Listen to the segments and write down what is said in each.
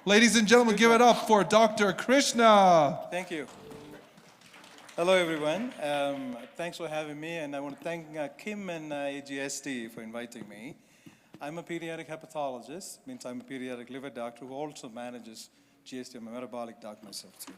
Ladies and gentlemen, give it up for Dr. Krishna. Thank you. Hello, everyone. Thanks for having me, and I want to thank Kim and GSD for inviting me. I'm a pediatric hepatologist, means I'm a pediatric liver doctor who also manages GSD. I'm a metabolic doc myself, too.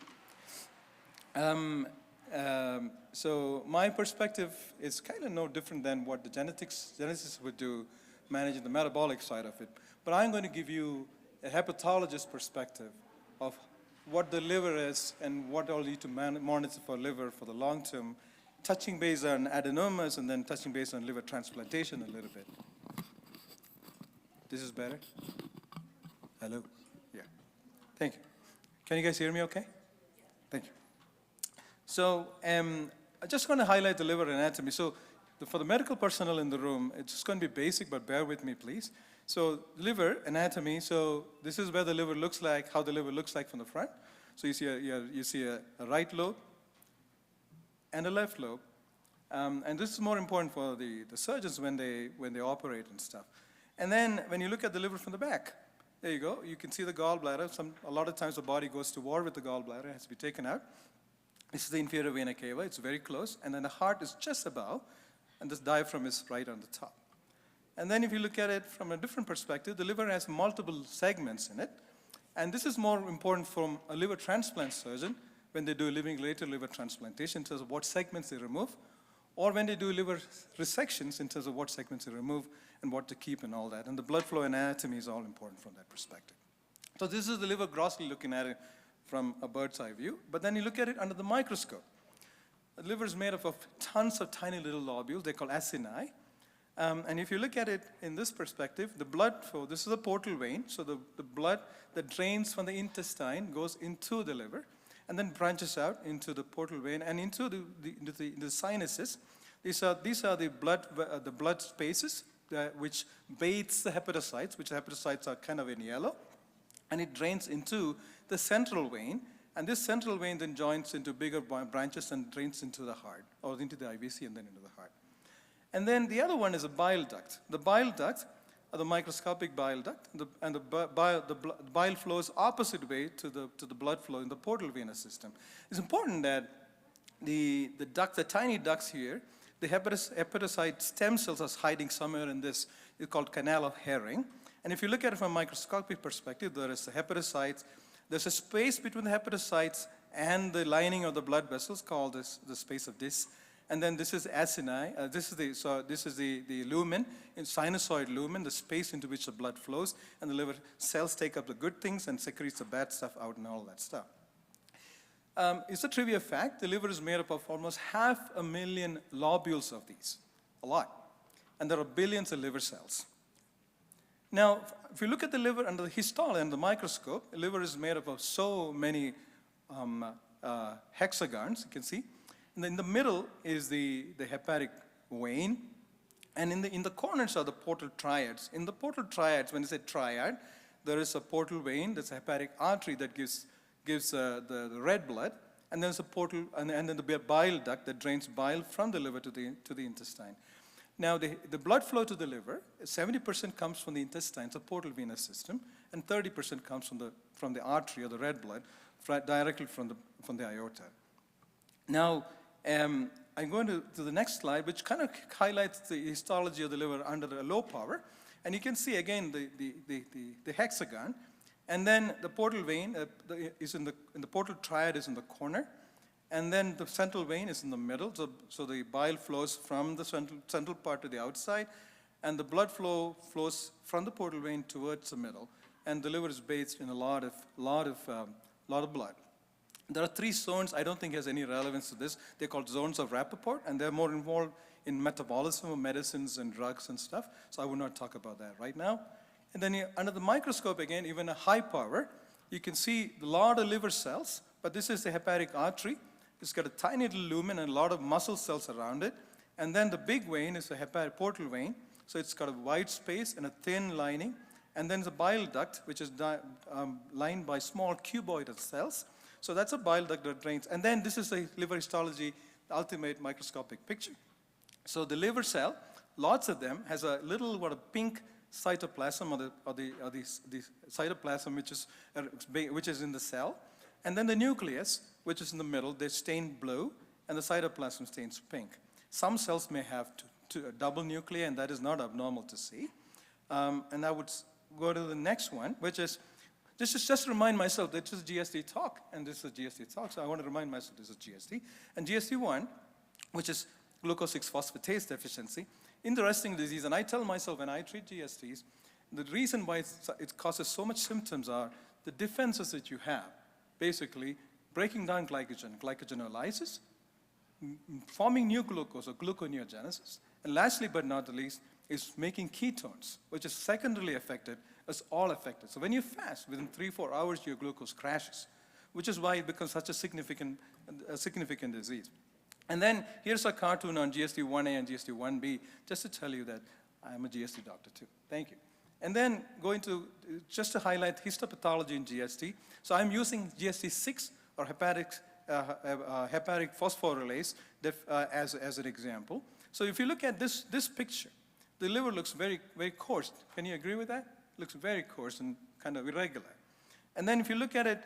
So my perspective is kind of no different than what the geneticists would do, managing the metabolic side of it. But I'm going to give you a hepatologist perspective of what the liver is and what all you need to monitor for liver for the long term, touching base on adenomas and then touching base on liver transplantation a little bit. This is better? Hello? Yeah. Thank you. Can you guys hear me okay? Thank you. So I'm just going to highlight the liver anatomy. So for the medical personnel in the room, it's just going to be basic, but bear with me, please. So liver anatomy, so this is where the liver looks like, how the liver looks like from the front. So you see a right lobe and a left lobe. And this is more important for the surgeons when they operate and stuff. And then when you look at the liver from the back, there you go. You can see the gallbladder. A lot of times the body goes to war with the gallbladder. It has to be taken out. This is the inferior vena cava. It's very close. And then the heart is just above. And this diaphragm is right on the top. And then if you look at it from a different perspective, the liver has multiple segments in it. And this is more important from a liver transplant surgeon when they do living-related liver transplantation in terms of what segments they remove, or when they do liver resections in terms of what segments they remove and what to keep and all that. And the blood flow anatomy is all important from that perspective. So this is the liver grossly looking at it from a bird's eye view. But then you look at it under the microscope. The liver is made up of tons of tiny little lobules. They're called acini. And if you look at it in this perspective, the blood flow, this is a portal vein. So the blood that drains from the intestine goes into the liver and then branches out into the portal vein and into the sinuses. These are the blood spaces which bathes the hepatocytes, which the hepatocytes are kind of in yellow. And it drains into the central vein. And this central vein then joins into bigger branches and drains into the heart, or into the IVC and then into the heart. And then the other one is a bile duct. The bile duct, or the microscopic bile duct, and the bile flows opposite way to the blood flow in the portal venous system. It's important that the tiny ducts here, the hepatocyte stem cells are hiding somewhere in this. It's called canal of Herring. And if you look at it from a microscopic perspective, there is the hepatocytes. There's a space between the hepatocytes and the lining of the blood vessels called the space of this. And then this is acini. This is the lumen, in sinusoid lumen, the space into which the blood flows, and the liver cells take up the good things and secretes the bad stuff out and all that stuff. It's a trivia fact. The liver is made up of almost 500,000 lobules of these, a lot. And there are billions of liver cells. Now, if you look at the liver under the histology and the microscope, the liver is made up of so many hexagons, you can see. And in the middle is the hepatic vein. And in the corners are the portal triads. In the portal triads, when you say triad, there is a portal vein, there's a hepatic artery that gives the red blood. And there's a portal, and then the bile duct that drains bile from the liver to the intestine. Now, the blood flow to the liver, 70% comes from the intestine, it's a portal venous system, and 30% comes from the artery or the red blood, directly from the aorta. Now, I'm going to the next slide, which kind of highlights the histology of the liver under a low power. And you can see, again, the hexagon. And then the portal vein is in the portal triad is in the corner. And then the central vein is in the middle. So the bile flows from the central part to the outside. And the blood flow flows from the portal vein towards the middle. And the liver is bathed in a lot of blood. There are 3 zones I don't think has any relevance to this. They're called zones of Rappaport, and they're more involved in metabolism of medicines and drugs and stuff. So I will not talk about that right now. And then under the microscope, again, even a high power, you can see a lot of liver cells, but this is the hepatic artery. It's got a tiny little lumen and a lot of muscle cells around it. And then the big vein is the hepatic portal vein. So it's got a wide space and a thin lining. And then the bile duct, which is lined by small cuboidal cells. So that's a bile duct that drains. And then this is the liver histology, the ultimate microscopic picture. So the liver cell, lots of them, has a little pink cytoplasm or the cytoplasm which is in the cell, and then the nucleus, which is in the middle, they stain blue, and the cytoplasm stains pink. Some cells may have a double nuclei, and that is not abnormal to see. And I would go to the next one, which is, this is just to remind myself that this is GSD talk, and this is GSD talk, so I want to remind myself this is GSD. And GSD1, which is glucose 6-phosphatase deficiency, interesting disease, and I tell myself when I treat GSDs, the reason why it causes so much symptoms are the defenses that you have. Basically, breaking down glycogen, glycogenolysis, forming new glucose or gluconeogenesis, and lastly but not the least is making ketones, which is secondarily affected as all affected. So when you fast, within 3-4 hours your glucose crashes, which is why it becomes such a significant disease. And then here's a cartoon on GSD1A and GSD1B, just to tell you that I'm a GSD doctor too. Thank you. And then just to highlight histopathology in GSD. So I'm using GSD6 or hepatic phosphorylase as an example. So if you look at this picture, the liver looks very, very coarse. Can you agree with that? It looks very coarse and kind of irregular. And then if you look at it,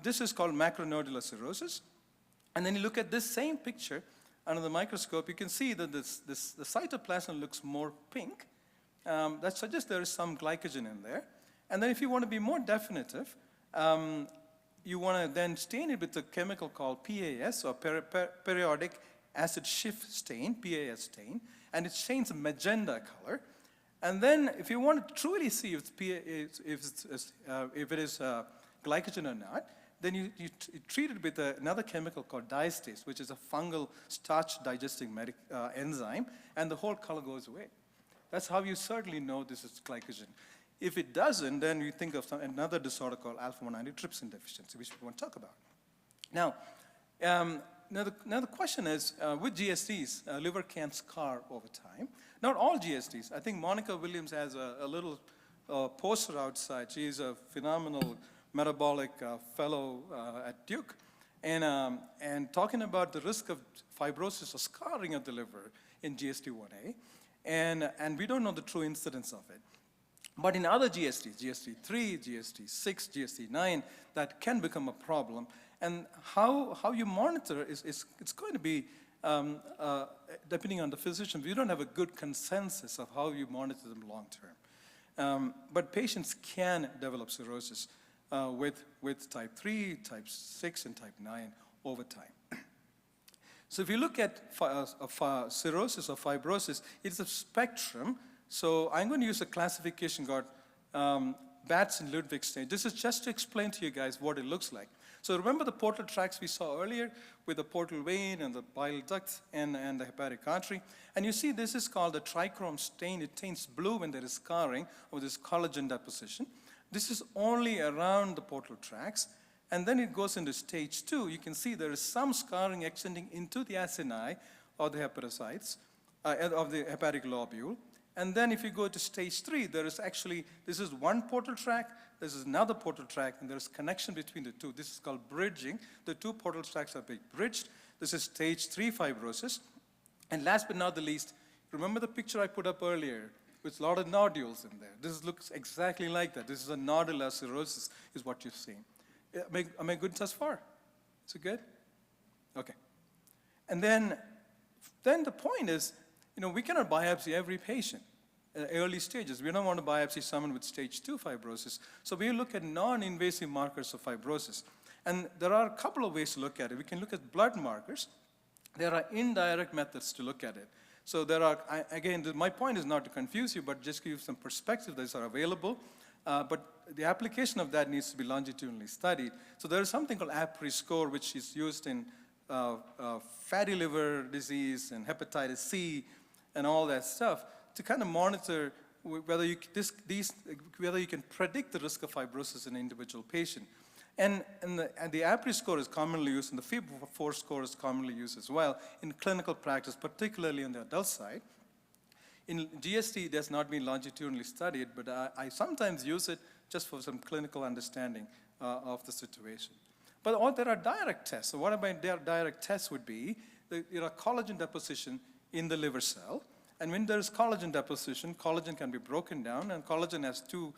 this is called macronodular cirrhosis. And then you look at this same picture under the microscope, you can see that the cytoplasm looks more pink. That suggests there is some glycogen in there. And then if you want to be more definitive, you want to then stain it with a chemical called PAS, or periodic acid shift stain, PAS stain, and it stains a magenta color. And then if you want to truly see if it is glycogen or not, then you treat it with another chemical called diastase, which is a fungal starch digesting enzyme, and the whole color goes away. That's how you certainly know this is glycogen. If it doesn't, then you think of another disorder called alpha-1 antitrypsin deficiency, which we want to talk about. Now the question is, with GSDs, liver can scar over time. Not all GSDs. I think Monica Williams has a little poster outside. She is a phenomenal metabolic fellow at Duke, and talking about the risk of fibrosis or scarring of the liver in GSD1A, and we don't know the true incidence of it. But in other GSDs, GSD3, GSD6, GSD9, that can become a problem. And how you monitor it's going to be, depending on the physician, we don't have a good consensus of how you monitor them long term. But patients can develop cirrhosis with type 3, type 6, and type 9 over time. So if you look at cirrhosis or fibrosis, it's a spectrum. So I'm going to use a classification called Batson-Ludwig stain. This is just to explain to you guys what it looks like. So remember the portal tracts we saw earlier with the portal vein and the bile duct and the hepatic artery? And you see this is called the trichrome stain. It taints blue when there is scarring or this collagen deposition. This is only around the portal tracts. And then it goes into stage 2. You can see there is some scarring extending into the acini or the hepatocytes of the hepatic lobule. And then if you go to stage 3, there is actually, this is one portal tract, this is another portal tract, and there's connection between the two. This is called bridging. The two portal tracts are being bridged. This is stage 3 fibrosis. And last but not the least, remember the picture I put up earlier with a lot of nodules in there. This looks exactly like that. This is a nodular cirrhosis is what you're seeing. Am I good thus far? Is it good? Okay. And then the point is, we cannot biopsy every patient at early stages. We don't want to biopsy someone with stage 2 fibrosis. So we look at non-invasive markers of fibrosis. And there are a couple of ways to look at it. We can look at blood markers. There are indirect methods to look at it. So there are, again, my point is not to confuse you, but just give you some perspective that are available. But the application of that needs to be longitudinally studied. So there is something called APRI score, which is used in fatty liver disease and hepatitis C and all that stuff to kind of monitor whether you can predict the risk of fibrosis in an individual patient. And the APRI score is commonly used, and the FIB-4 score is commonly used as well in clinical practice, particularly on the adult side. In GSD, it has not been longitudinally studied, but I sometimes use it just for some clinical understanding of the situation. But there are direct tests. So what about direct tests would be, collagen deposition in the liver cell, And when there is collagen deposition, collagen can be broken down, and collagen has two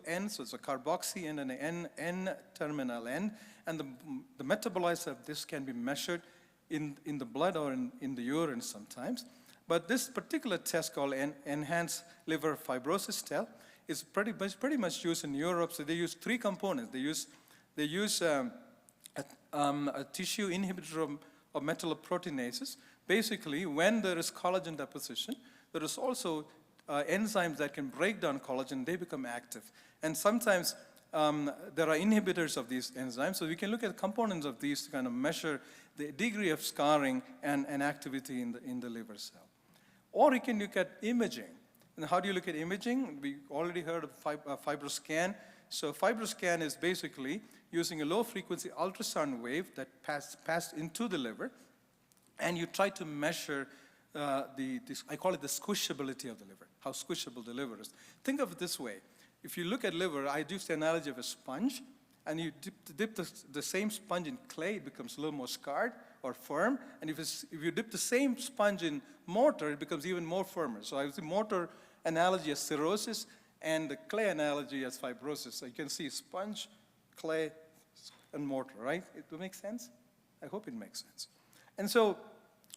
ends, so it's a carboxy end and an N-terminal end, and the metabolites of this can be measured in the blood or in the urine sometimes. But this particular test called enhanced liver fibrosis test is pretty much used in Europe. So they use 3 components. They use a tissue inhibitor of metalloproteinases. Basically, when there is collagen deposition, there is also enzymes that can break down collagen. They become active. And sometimes there are inhibitors of these enzymes. So we can look at components of these to kind of measure the degree of scarring and activity in the liver cell. Or you can look at imaging. And how do you look at imaging? We already heard of FibroScan. So FibroScan is basically using a low-frequency ultrasound wave that passed into the liver, and you try to measure I call it the squishability of the liver, how squishable the liver is. Think of it this way. If you look at liver, I use the analogy of a sponge, and you dip the same sponge in clay, it becomes a little more scarred or firm. And if you dip the same sponge in mortar, it becomes even more firmer. So I use the mortar analogy as cirrhosis and the clay analogy as fibrosis. So you can see sponge, clay, and mortar, right? It makes sense? I hope it makes sense. And so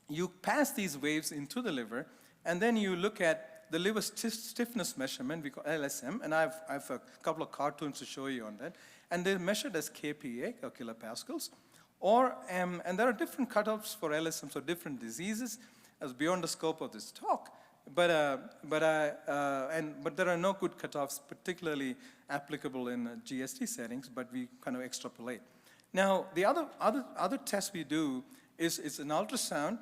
you pass these waves into the liver, and then you look at the liver stiffness measurement, we call LSM, and I have a couple of cartoons to show you on that. And they're measured as kPa, or kilopascals. And there are different cutoffs for LSM, so different diseases, as beyond the scope of this talk. But there are no good cutoffs, particularly applicable in GSD settings, but we kind of extrapolate. Now, the other test we do is an ultrasound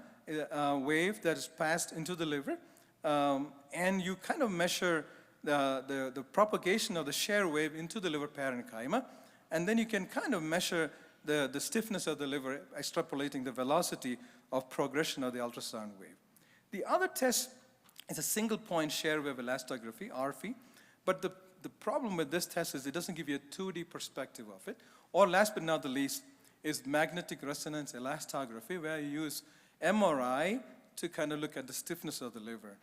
wave that is passed into the liver, and you kind of measure the propagation of the shear wave into the liver parenchyma, and then you can kind of measure the stiffness of the liver, extrapolating the velocity of progression of the ultrasound wave. The other test is a single point shear wave elastography, RFE, but the problem with this test is it doesn't give you a 2D perspective of it, or last but not the least is magnetic resonance elastography, where you use MRI to kind of look at the stiffness of the liver.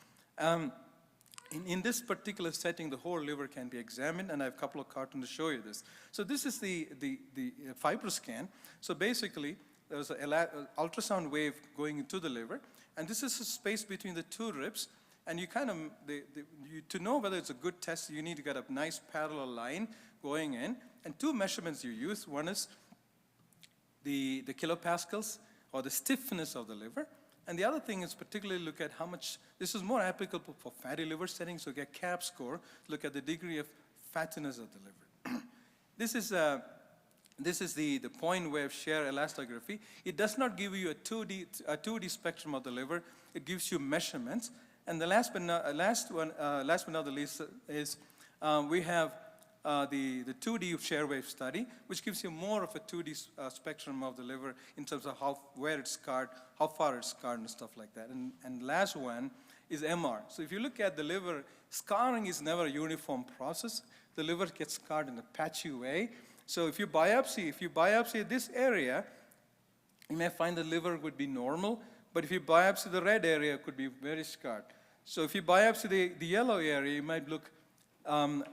In this particular setting, the whole liver can be examined, and I have a couple of cartoons to show you this. So this is the FibroScan. So basically, there's an ultrasound wave going into the liver, and this is a space between the 2 ribs, and you kind of, to know whether it's a good test, you need to get a nice parallel line going in, and 2 measurements you use. One is the kilopascals, or the stiffness of the liver. And the other thing is particularly look at how much, this is more applicable for fatty liver settings, so get CAP score, look at the degree of fattiness of the liver. This is the point wave shear elastography. It does not give you a 2D spectrum of the liver. It gives you measurements. And the last but not the least is we have the 2D shear wave study, which gives you more of a 2D spectrum of the liver in terms of where it's scarred, how far it's scarred, and stuff like that. And last one is MR. So if you look at the liver, scarring is never a uniform process. The liver gets scarred in a patchy way. So if you biopsy this area, you may find the liver would be normal, but if you biopsy the red area, it could be very scarred. So if you biopsy the yellow area, you might look more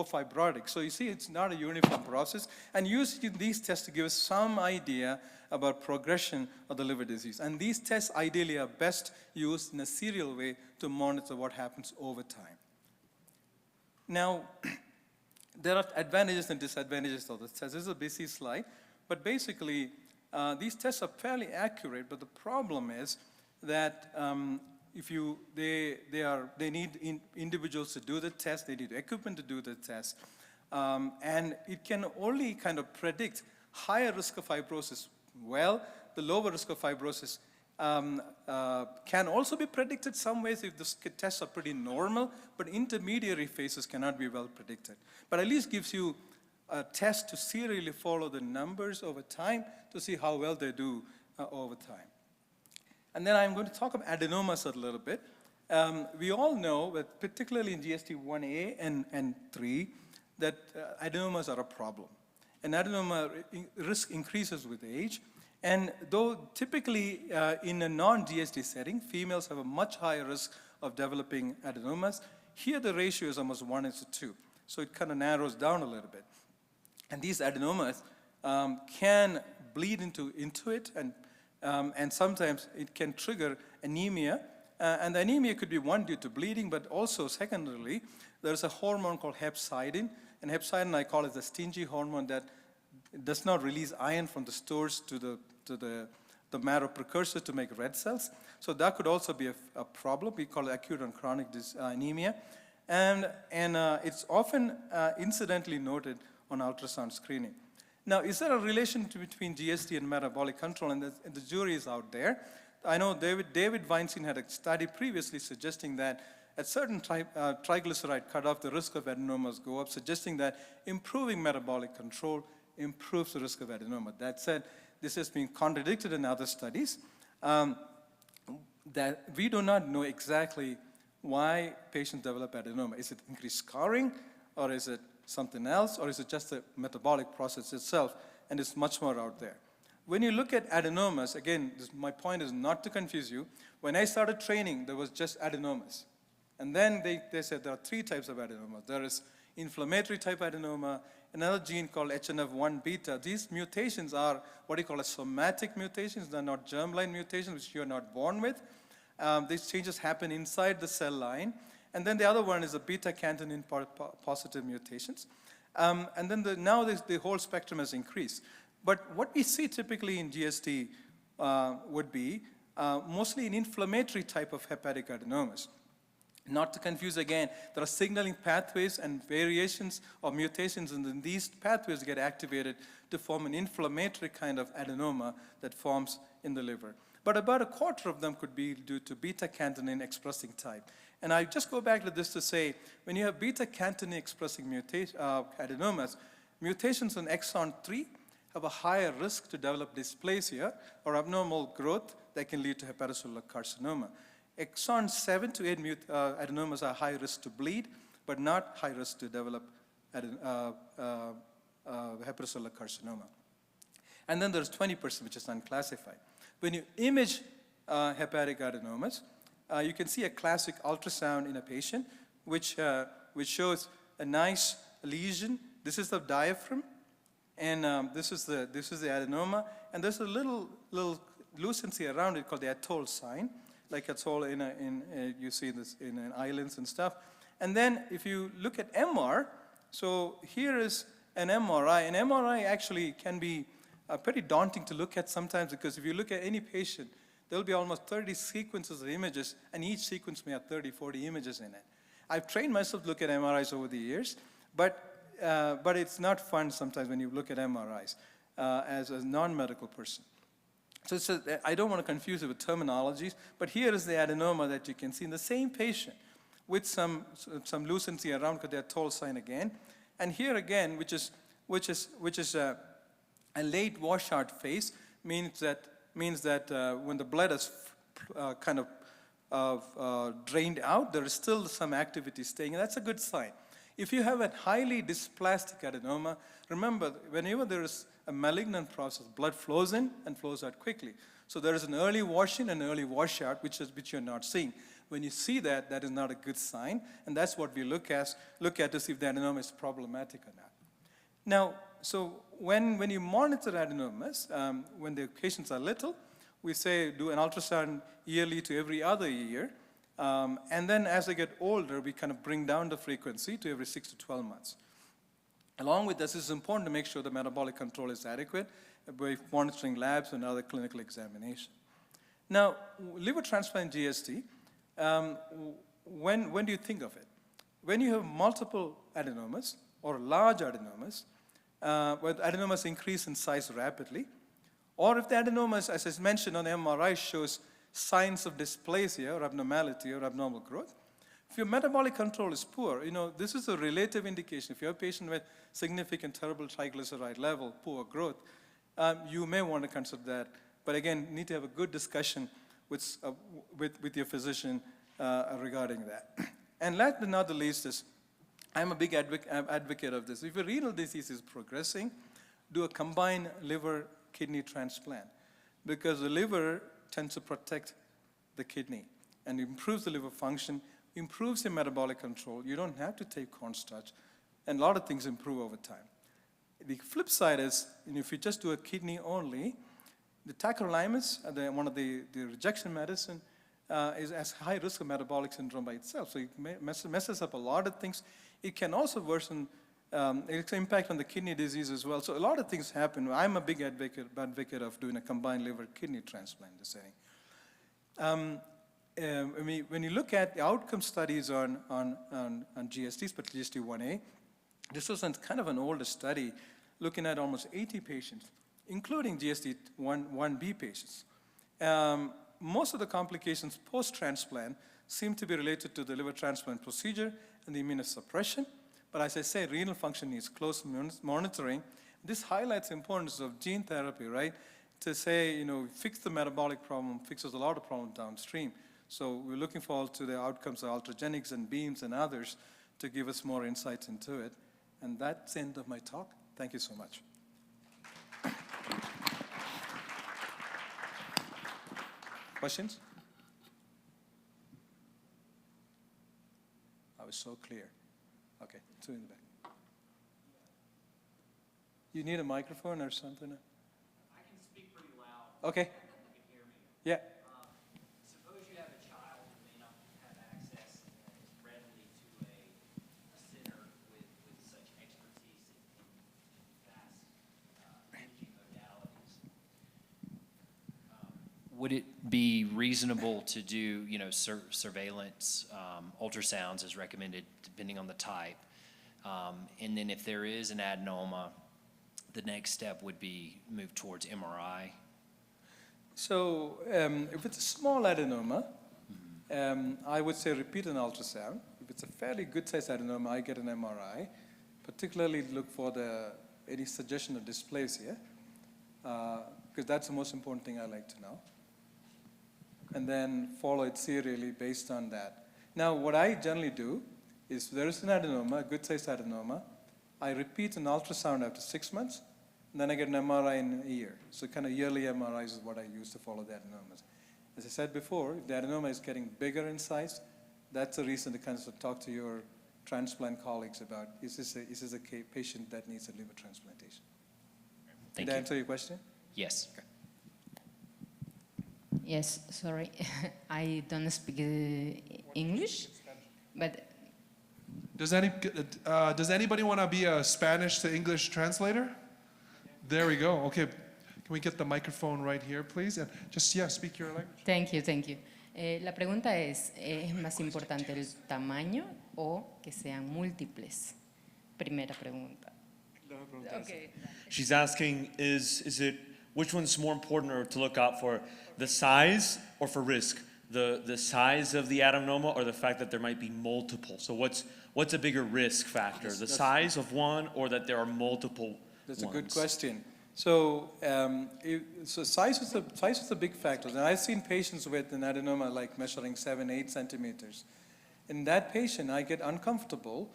fibrotic. So you see, it's not a uniform process. And using these tests to give us some idea about progression of the liver disease. And these tests ideally are best used in a serial way to monitor what happens over time. Now, there are advantages and disadvantages of this test. This is a busy slide, but basically, these tests are fairly accurate, but the problem is that they need individuals to do the test, they need equipment to do the test, and it can only kind of predict higher risk of fibrosis. Well, the lower risk of fibrosis can also be predicted some ways if the tests are pretty normal, but intermediary phases cannot be well predicted. But at least gives you a test to serially follow the numbers over time to see how well they do over time. And then I'm going to talk about adenomas a little bit. We all know that particularly in GSD 1A and 3, that adenomas are a problem. And adenoma risk increases with age. And though typically in a non-GSD setting, females have a much higher risk of developing adenomas, here the ratio is almost 1:2. So it kind of narrows down a little bit. And these adenomas can bleed into it, and sometimes it can trigger anemia. And the anemia could be one due to bleeding, but also secondarily, there's a hormone called hepcidin. And hepcidin, I call it the stingy hormone that does not release iron from the stores to the marrow precursor to make red cells. So that could also be a problem. We call it acute and chronic anemia. And it's often incidentally noted on ultrasound screening. Now, is there a relation between GSD and metabolic control? And the jury is out there. I know David Weinstein had a study previously suggesting that at certain triglyceride cutoff, the risk of adenomas go up, suggesting that improving metabolic control improves the risk of adenoma. That said, this has been contradicted in other studies, that we do not know exactly why patients develop adenoma. Is it increased scarring, or is it something else, or is it just the metabolic process itself? And it's much more out there. When you look at adenomas, again, my point is not to confuse you. When I started training, there was just adenomas. And then they said there are 3 types of adenomas. There is inflammatory type adenoma, another gene called HNF1 beta. These mutations are what you call as somatic mutations. They're not germline mutations, which you're not born with. These changes happen inside the cell line. And then the other one is the beta-catenin positive mutations. And then now the whole spectrum has increased. But what we see typically in GSD would be mostly an inflammatory type of hepatic adenomas. Not to confuse again, there are signaling pathways and variations or mutations, and then these pathways get activated to form an inflammatory kind of adenoma that forms in the liver. But about a quarter of them could be due to beta-catenin expressing type. And I just go back to this to say, when you have beta-catenin expressing adenomas, mutations on exon 3 have a higher risk to develop dysplasia or abnormal growth that can lead to hepatocellular carcinoma. Exon 7 to 8 adenomas are high risk to bleed, but not high risk to develop hepatocellular carcinoma. And then there's 20%, which is unclassified. When you image hepatic adenomas, you can see a classic ultrasound in a patient, which shows a nice lesion. This is the diaphragm, and this is the adenoma, and there's a little lucency around it called the atoll sign, like atoll you see this in islands and stuff. And then if you look at MR, so here is an MRI. An MRI actually can be pretty daunting to look at sometimes, because if you look at any patient, there'll be almost 30 sequences of images, and each sequence may have 30, 40 images in it. I've trained myself to look at MRIs over the years, but it's not fun sometimes when you look at MRIs as a non-medical person. So I don't want to confuse it with terminologies, but here is the adenoma that you can see in the same patient with some lucency around the atoll sign again. And here again, which is a late washout phase, means that when the blood is kind of drained out, there is still some activity staying, and that's a good sign. If you have a highly dysplastic adenoma, remember, whenever there is a malignant process, blood flows in and flows out quickly. So there is an early wash-in and early washout, which you're not seeing. When you see that, that is not a good sign, and that's what we look at to see if the adenoma is problematic or not. Now, so when you monitor adenomas, when the patients are little, we say do an ultrasound yearly to every other year. And then as they get older, we kind of bring down the frequency to every 6 to 12 months. Along with this, it's important to make sure the metabolic control is adequate by monitoring labs and other clinical examination. Now, liver transplant GSD, when do you think of it? When you have multiple adenomas or large adenomas, where the adenomas increase in size rapidly, or if the adenomas, as I mentioned on MRI, shows signs of dysplasia or abnormality or abnormal growth. If your metabolic control is poor, this is a relative indication. If you have a patient with significant terrible triglyceride level, poor growth, you may want to consider that. But again, you need to have a good discussion with your physician regarding that. And last but not the least is, I'm a big advocate of this. If your renal disease is progressing, do a combined liver-kidney transplant. because the liver tends to protect the kidney and improves the liver function, improves the metabolic control. You don't have to take cornstarch, and a lot of things improve over time. The flip side is, if you just do a kidney only, the tacrolimus, one of the rejection medicine, has high risk of metabolic syndrome by itself. So it messes up a lot of things. It can also worsen its impact on the kidney disease as well. So a lot of things happen. I'm a big advocate of doing a combined liver kidney transplant in this setting. When you look at the outcome studies on GSD, especially GSD1A, this was kind of an older study looking at almost 80 patients, including GSD1B patients. Most of the complications post-transplant seem to be related to the liver transplant procedure and the immunosuppression. But as I say, renal function needs close monitoring. This highlights the importance of gene therapy, right? To say, fix the metabolic problem, fixes a lot of problems downstream. So we're looking forward to the outcomes of ultragenics and beams and others to give us more insights into it. And that's the end of my talk. Thank you so much. Questions? I was so clear. Okay, two in the back. You need a microphone or something? I can speak pretty loud. Okay. You can hear me. Yeah. Suppose you have a child who may not have access as readily to a center with such expertise in vast imaging modalities. Would it be reasonable to do, surveillance ultrasounds as recommended, depending on the type? And then if there is an adenoma, the next step would be move towards MRI. So if it's a small adenoma, I would say repeat an ultrasound. If it's a fairly good-sized adenoma, I get an MRI, particularly look for any suggestion of dysplasia, because that's the most important thing I like to know. And then follow it serially based on that. Now, what I generally do is there is an adenoma, a good-sized adenoma. I repeat an ultrasound after 6 months, and then I get an MRI in a year. So kind of yearly MRIs is what I use to follow the adenomas. As I said before, if the adenoma is getting bigger in size, that's a reason to kind of talk to your transplant colleagues about, is this a patient that needs a liver transplantation? Did I answer your question? Yes. Okay. Yes, sorry. I don't speak English, but Does anybody want to be a Spanish to English translator? There we go. Okay. Can we get the microphone right here, please? And just, speak your language. thank you. La pregunta ¿es más importante el tamaño o que sean múltiples? Primera pregunta. Okay. She's asking, which one's more important to look out for, the size or for risk? The size of the adenoma or the fact that there might be multiple? So what's a bigger risk factor? The size of one or that there are multiple That's ones? a good question. So, size is a big factor. And I've seen patients with an adenoma like measuring 7-8 centimeters. In that patient, I get uncomfortable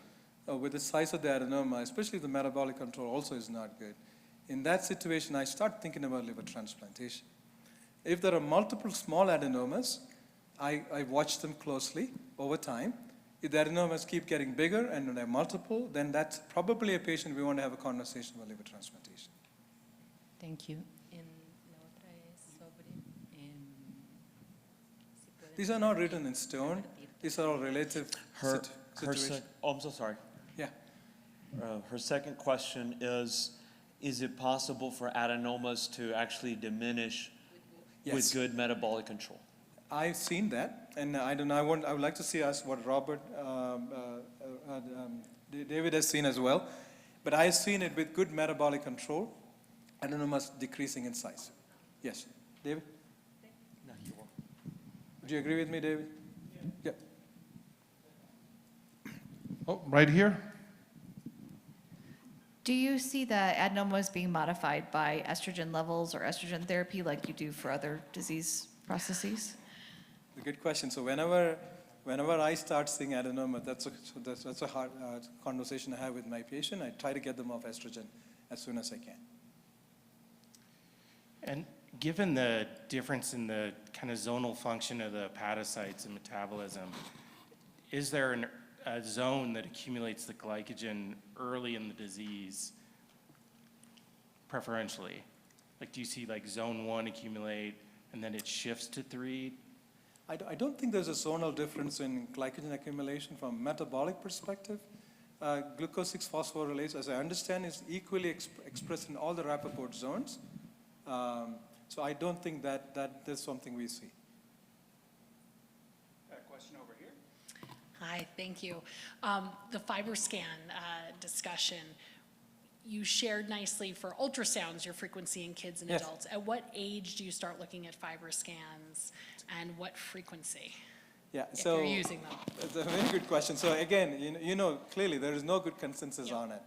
with the size of the adenoma, especially the metabolic control also is not good. In that situation, I start thinking about liver transplantation. If there are multiple small adenomas, I watch them closely over time. If the adenomas keep getting bigger and they're multiple, then that's probably a patient we want to have a conversation about liver transplantation. Thank you. And la otra es sobre, These are not written in stone. These are all relative situations. I'm so sorry. Yeah. Her second question is it possible for adenomas to actually diminish Yes. with good metabolic control? I've seen that, and I would like to see what Robert, David has seen as well. But I've seen it with good metabolic control, adenomas decreasing in size. Yes, David? No, you won't. Would you agree with me, David? Yeah. Oh, right here. Do you see the adenomas being modified by estrogen levels or estrogen therapy like you do for other disease processes? A good question. So whenever I start seeing adenoma, that's a hard conversation I have with my patient. I try to get them off estrogen as soon as I can. given the difference in the kind of zonal function of the hepatocytes and metabolism, is there a zone that accumulates the glycogen early in the disease preferentially? Like, do you see like zone 1 accumulate and then it shifts to 3? I don't think there's a zonal difference in glycogen accumulation from a metabolic perspective. Glucose 6-phosphorylase, as I understand, is equally expressed in all the Rappaport zones. So I don't think that is something we see. Question over here. Hi, thank you. The FibroScan discussion, you shared nicely for ultrasounds your frequency in kids and Yes. adults. At what age do you start looking at FibroScans and what frequency? Yeah, If so you're using them. That's a very good question. So again, you know clearly there is no good consensus on it.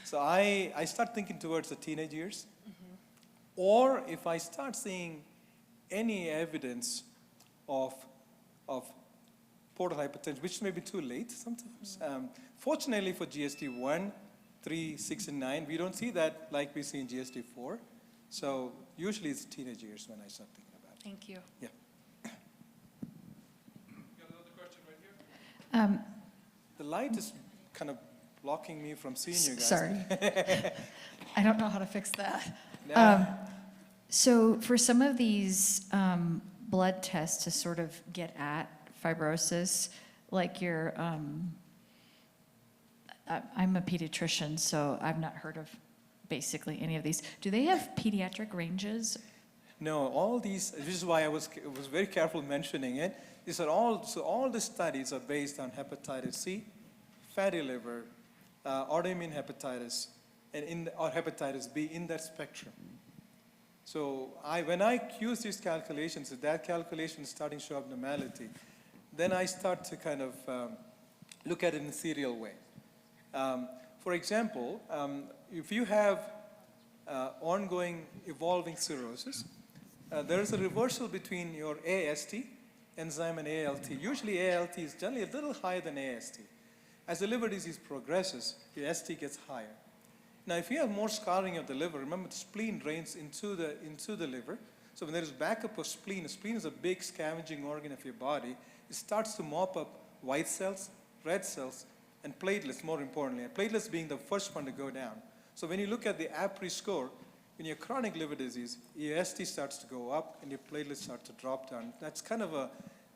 So I start thinking towards the teenage years, or if I start seeing any evidence of portal hypertension, which may be too late sometimes. Fortunately for GSD 1, 3, 6, and 9, we don't see that like we see in GSD 4. So usually it's teenage years when I start thinking about it. Thank you. Yeah. Got another question right here? The light is kind of blocking me from seeing you guys. Sorry. I don't know how to fix that. Yeah. So for some of these blood tests to sort of get at fibrosis, like your, I'm a pediatrician, so I've not heard of basically any of these. Do they have pediatric ranges? No, all these, this is why I was very careful mentioning it. These are all, so all the studies are based on hepatitis C, fatty liver, autoimmune hepatitis, and or hepatitis B in that spectrum. So when I use these calculations, if that calculation is starting to show abnormality, then I start to kind of look at it in a serial way. For example, if you have ongoing evolving cirrhosis, there is a reversal between your AST enzyme and ALT. Usually ALT is generally a little higher than AST. As the liver disease progresses, the ST gets higher. Now, if you have more scarring of the liver, remember the spleen drains into the liver. So when there is backup of spleen, the spleen is a big scavenging organ of your body. It starts to mop up white cells, red cells, and platelets, more importantly. And platelets being the first one to go down. So when you look at the APRI score, in your chronic liver disease, your ST starts to go up and your platelets start to drop down. That's kind of a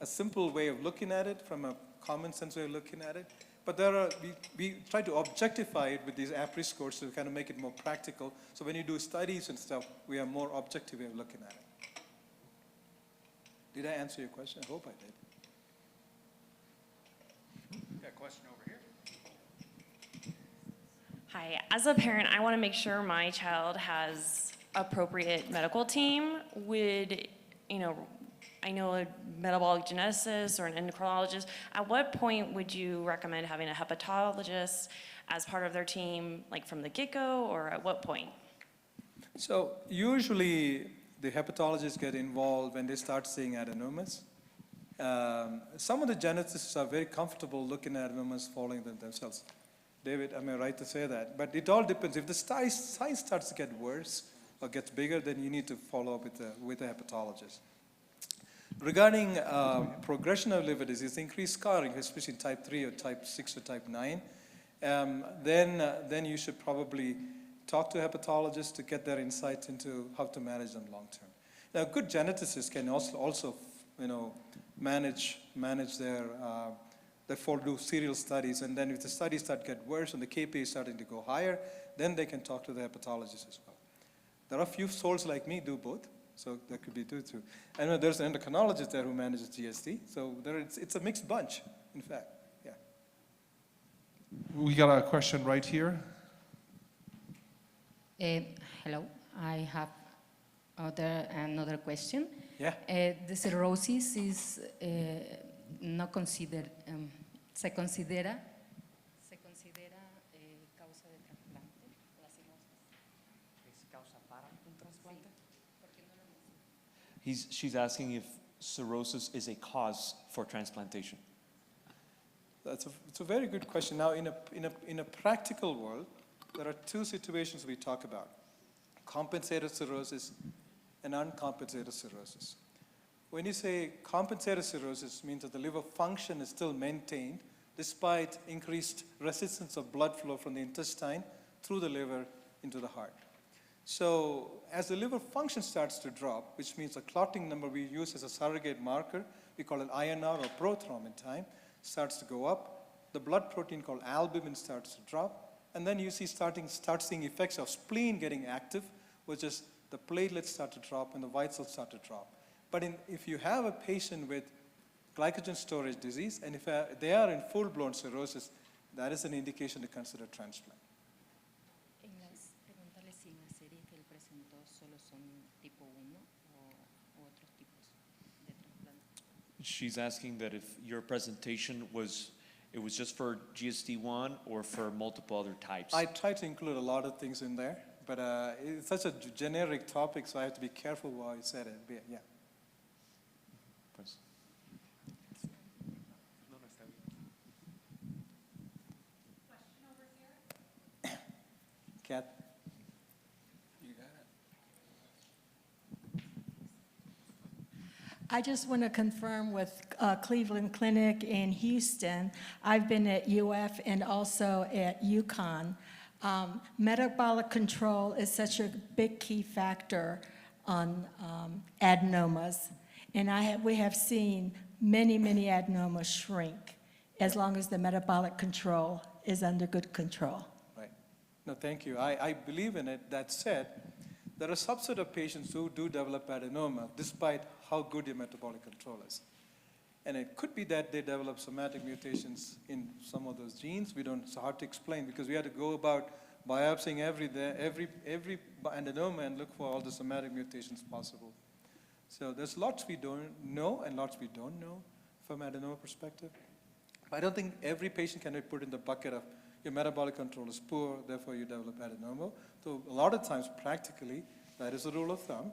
simple way of looking at it, from a common sense way of looking at it. But we try to objectify it with these APRI scores to kind of make it more practical. So when you do studies and stuff, we have more objective way of looking at it. Did I answer your question? I hope I did. Got a question over here. Hi, as a parent, I want to make sure my child has appropriate medical team. Would, I know a metabolic geneticist or an endocrinologist. At what point would you recommend having a hepatologist as part of their team, like from the get-go, or at what point? So usually the hepatologists get involved when they start seeing adenomas. Some of the geneticists are very comfortable looking at adenomas, following them themselves. David, am I right to say that? But it all depends. If the size starts to get worse or gets bigger, then you need to follow up with a hepatologist. Regarding progression of liver disease, increased scarring, especially in type 3 or type 6 or type 9, then you should probably talk to a hepatologist to get their insights into how to manage them long term. Now, good geneticists can also manage their do serial studies, and then if the studies start to get worse and the KPI is starting to go higher, then they can talk to the hepatologist as well. There are a few souls like me do both, so that could be too. I know there's an endocrinologist there who manages GSD, so it's a mixed bunch, in fact. Yeah. We got a question right here. Hello, I have another question. Yeah. The cirrhosis is no considered, se considera causa de trasplante, la cirrosis. ¿Es causa para un trasplante? She's asking if cirrhosis is a cause for transplantation. It's a very good question. Now, in a practical world, there are two situations we talk about: compensated cirrhosis and uncompensated cirrhosis. When you say compensated cirrhosis, it means that the liver function is still maintained despite increased resistance of blood flow from the intestine through the liver into the heart. So as the liver function starts to drop, which means the clotting number we use as a surrogate marker, we call it INR or prothrombin time, starts to go up. The blood protein called albumin starts to drop. And then you start seeing effects of spleen getting active, which is the platelets start to drop and the white cells start to drop. But if you have a patient with glycogen storage disease, and if they are in full-blown cirrhosis, that is an indication to consider transplant. She's asking that if your presentation was just for GSD1 or for multiple other types. I try to include a lot of things in there, but it's such a generic topic, so I have to be careful why I said it. But yeah. Pues. Kat? I just want to confirm with Cleveland Clinic in Houston. I've been at UF and also at UConn. Metabolic control is such a big key factor on adenomas. And we have seen many, many adenomas shrink as long as the metabolic control is under good control. Right. No, thank you. I believe in it. That said, there are a subset of patients who do develop adenoma despite how good your metabolic control is. And it could be that they develop somatic mutations in some of those genes. It's hard to explain because we had to go about biopsying every adenoma and look for all the somatic mutations possible. So there's lots we don't know and lots we don't know from adenoma perspective. But I don't think every patient can be put in the bucket of your metabolic control is poor, therefore you develop adenoma. So a lot of times, practically, that is a rule of thumb.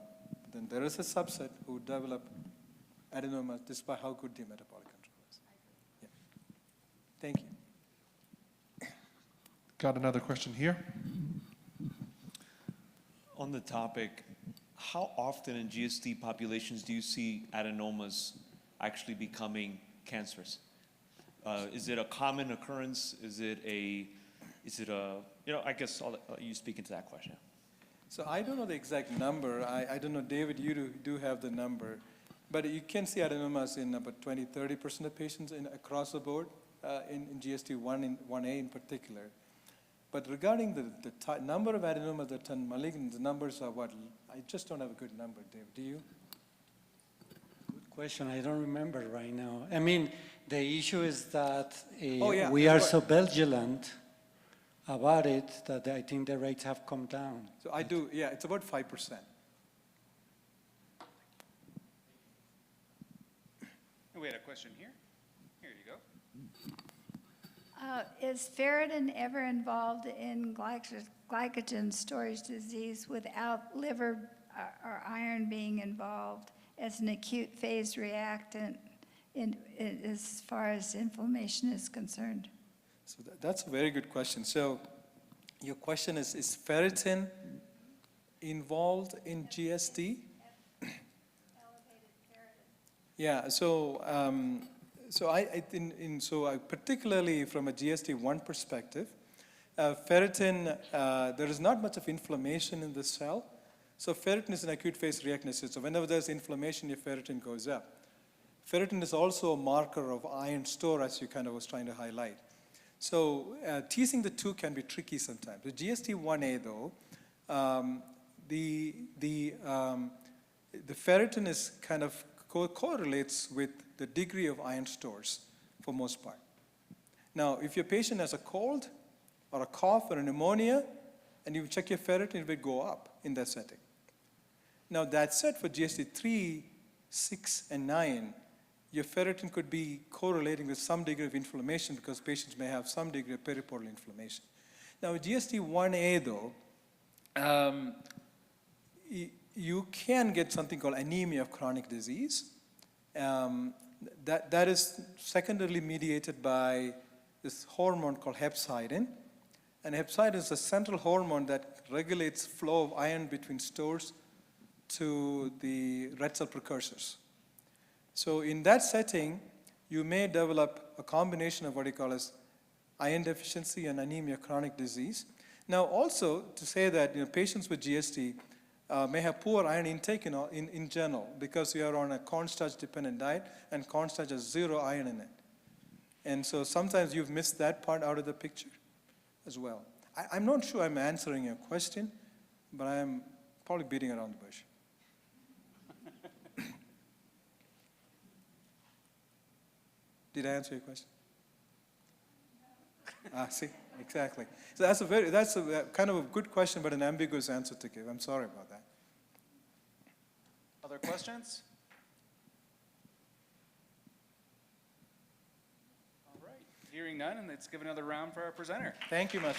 Then there is a subset who develop adenoma despite how good their metabolic control is. Yeah. Thank you. Got another question here. On the topic, how often in GSD populations do you see adenomas actually becoming cancerous? Is it a common occurrence? Is it a, I guess I'll let you speak into that question. So I don't know the exact number. I don't know, David, you do have the number. But you can see adenomas in about 20-30% of patients across the board in GSD1 and 1A in particular. But regarding the number of adenomas that turn malignant, the numbers are what? I just don't have a good number, David. Do you? Good question. I don't remember right now. I mean, the issue is that yeah, we are so vigilant about it that I think the rates have come down. So I do, yeah, it's about 5%. We had a question here. Here you go. Is ferritin ever involved in glycogen storage disease without liver or iron being involved as an acute phase reactant as far as inflammation is concerned? So that's a very good question. So your question is ferritin involved in GSD? Yeah, so particularly from a GSD1 perspective, ferritin, there is not much of inflammation in the cell. So ferritin is an acute phase reactant. So whenever there's inflammation, your ferritin goes up. Ferritin is also a marker of iron store, as you kind of was trying to highlight. So teasing the two can be tricky sometimes. With GSD1A though, the ferritin is kind of correlates with the degree of iron stores for most part. Now, if your patient has a cold or a cough or a pneumonia, and you check your ferritin, it will go up in that setting. Now, that said, for GSD3, 6, and 9, your ferritin could be correlating with some degree of inflammation because patients may have some degree of periportal inflammation. Now, with GSD1A, though, you can get something called anemia of chronic disease. That is secondarily mediated by this hormone called hepcidin. And hepcidin is a central hormone that regulates flow of iron between stores to the red cell precursors. So in that setting, you may develop a combination of what you call as iron deficiency and anemia chronic disease. Now also to say that patients with GSD may have poor iron intake in general because we are on a cornstarch dependent diet and cornstarch has 0 iron in it. And so sometimes you've missed that part out of the picture as well. I'm not sure I'm answering your question, but I'm probably beating around the bush. Did I answer your question? See, exactly. So that's a kind of a good question, but an ambiguous answer to give. I'm sorry about that. Other questions? All right, hearing none, and let's give another round for our presenter. Thank you much.